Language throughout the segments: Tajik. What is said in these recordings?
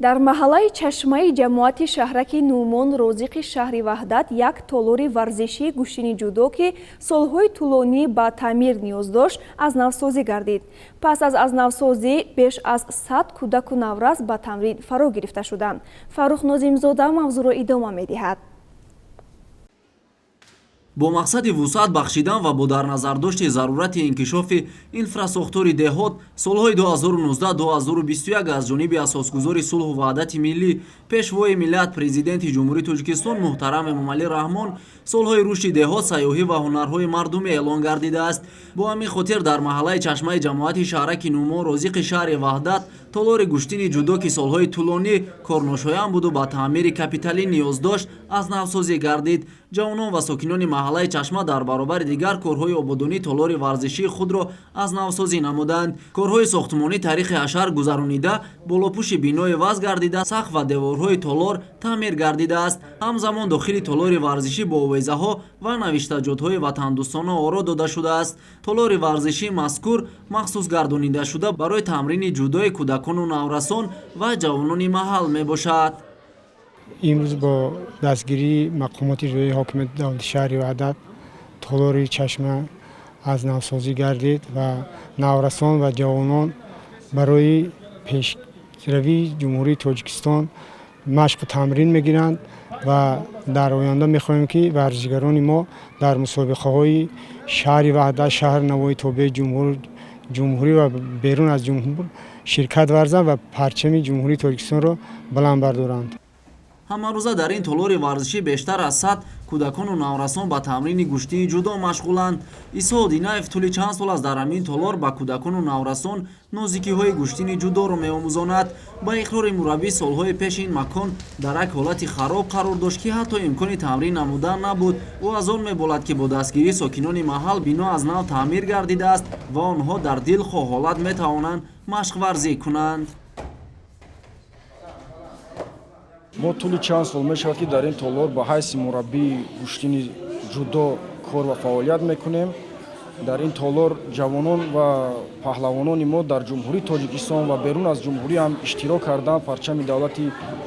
дар маҳаллаи Чашмаи ҷамоати шаҳраки Нӯмон розиқи шаҳри Ваҳдат як толори варзишии гӯштини ҷудо ки солҳои тӯлонӣ ба таъмир ниёз дошт, азнавсозӣ гардид. Пас аз азнавсозӣ беш аз 100 кӯдаку наврас ба тамрин фаро гирифта шуданд. Фаррух Нозимзода мавзӯъро идома медиҳад. бо мақсади вусъат бахшидан ва бо дарназардошти зарурати инкишофи инфрасохтури деҳот солҳои 2019-2021 аз ҷониби асосгузори сулҳу ваҳдати миллӣ пешвои миллат президенти ҷумҳурии Тоҷикистон муҳтарам Эмомалӣ Раҳмон солҳои рушди деҳот, сайёҳӣ ва ҳунарҳои мардумӣ эълон гардидааст. Бо ҳамин хотир дар маҳаллаи Чашмаи ҷамоати шаҳраки Нӯмон розиқи шаҳри Ваҳдат толори гӯштини ҷудо ки солҳои тӯлонӣ корношоям буду ба таъмири капиталӣ ниёз дошт, азнавсозӣ гардид. ҷавонон ва сокинони маҳаллаи Чашма дар баробари дигар корҳои ободонии толори варзишии худро азнавсозӣ намуданд. Корҳои сохтмонӣ таърихи ҳашар гузаронида, болопӯши бинои ваз гардида, сақф ва деворҳои толор таъмир гардидааст. ҳамзамон дохили толори варзишӣ бо овезаҳо ва навиштаҷотҳои ватандӯстона оро дода шудааст. Толори варзишии мазкур махсус гардонида шуда барои тамрини ҷудои кӯдакону наврасон ва ҷавонони маҳал мебошад. имрӯз бо дастгирии мақомоти ҷои ҳокимияти давлати шаҳри Ваҳдат толори Чашма азнавсозӣ гардид ва наврасон ва ҷавонон барои пешравии ҷумҳурии Тоҷикистон машқу тамрин мегиранд ва дар оянда мехоҳем ки варзишгарони мо дар мусобиқаҳои шаҳри Ваҳдат, шаҳр навои тобеи ҷумҳурӣ ва берун аз ҷумҳур ширкат варзанд ва парчами ҷумҳурии Тоҷикистонро баланд бардоранд. ҳамарӯза дар ин толори варзишӣ бештар аз 100 кӯдакону наврасон ба тамрини гӯштини ҷудо машғуланд. Исҳоқ Динаев тӯли чанд сол аст дар ҳамин толор ба кӯдакону наврасон нозикиҳои гӯштини ҷудоро меомӯзонад. Ба иқрори мураббӣ солҳои пеш ин макон дар як ҳолати хароб қарор дошт ки ҳатто имкони тамрин намудан набуд. ӯ аз он меболад ки бо дастгирии сокинони маҳал бино аз нав таъмир гардидааст ва онҳо дар дилхоҳ ҳолат метавонанд машқварзӣ кунанд. мо тӯли чанд сол мешавад ки дар ин толор ба ҳайси мураббии гӯштини ҷудо кор ва фаъолият мекунем. дар ин толор ҷавонон ва паҳлавонони мо дар ҷумҳурии Тоҷикистон ва берун аз ҷумҳурӣ ҳам иштирок кардан, парчами давлати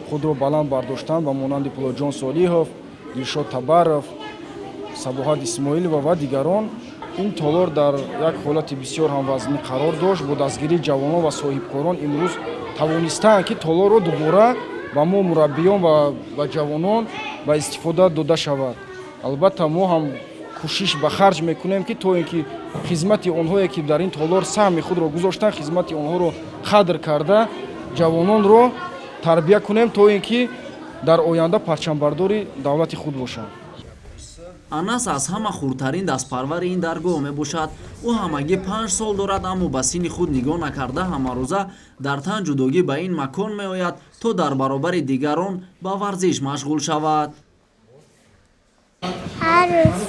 худро баланд бардоштанд ба монанди Пулоҷон Солиҳов, Дилшод Табаров, Сабоҳат Исмоилова ва дигарон. ин толор дар як ҳолати бисёр ҳамвазнӣ қарор дошт. бо дастгирии ҷавонон ва соҳибкорон имрӯз тавонистаанд ки толорро дубора ба мо мураббиён ва ҷавонон ба истифода дода шавад. албатта мо ҳам кӯшиш ба харҷ мекунем ки то ин ки хизмати онҳое ки дар ин толор саҳми худро гузоштанд, хизмати онҳоро қадр карда ҷавононро тарбия кунем то ин ки дар оянда парчамбардори давлати худ бошанд. Анас аз ҳама хурдтарин дастпарвари ин даргоҳ мебошад. ӯ ҳамагӣ 5 сол дорад, аммо ба синни худ нигоҳ накарда ҳамарӯза дар тан ҷудогӣ ба ин макон меояд, то дар баробари дигарон ба варзиш машғул шавад. ҳар рӯз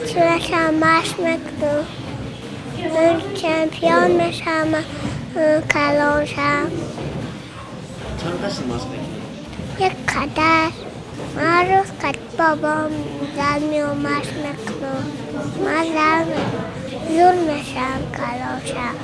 тирешам машқ мекунам, чемпион мешавам, калоншам. Чанд қашр машқ мекунӣ? як қадар. ҳар рӯз бобом зад меом машқ мекунам. ман зур мешавам, калоншам.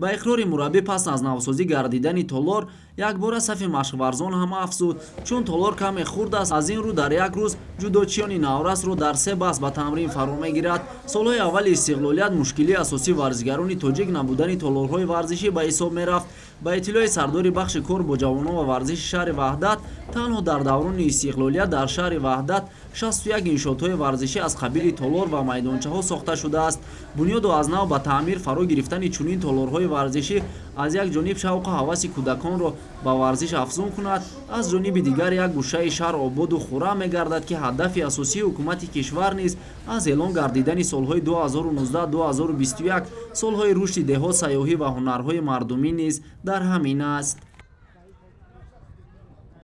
ба иқрори мураббӣ пас аз навсозӣ гардидани толор якбора сафи машқварзон ҳам афзуд. чун толор каме хурд аст, аз ин рӯ дар як рӯз ҷудочиёни наврасро дар 3 баҳс ба тамрин фаро мегирад. солҳои аввали истиқлолият мушкилии асосии варзишгарони тоҷик набудани толорҳои варзишӣ ба ҳисоб мерафт. ба иттилои сардори бахши кор бо ҷавонон ва варзиши шаҳри Ваҳдат, танҳо дар даврони истиқлолият дар шаҳри Ваҳдат 61 иншоотҳои варзишӣ аз қабили толор ва майдончаҳо сохта шудааст. бунёду аз нав ба таъмир фаро гирифтани чунин толорҳои варзишӣ аз як ҷониб шавқу ҳаваси кӯдаконро ба варзиш афзун кунад, аз ҷониби дигар як гӯшаи шаҳр ободу хӯрам мегардад ки ҳадафи асосии ҳукумати кишвар низ аз эълон гардидани солҳои 2019-2021 солҳои рушди деҳот, сайёҳӣ ва ҳунарҳои мардумӣ низ дар ҳамин аст.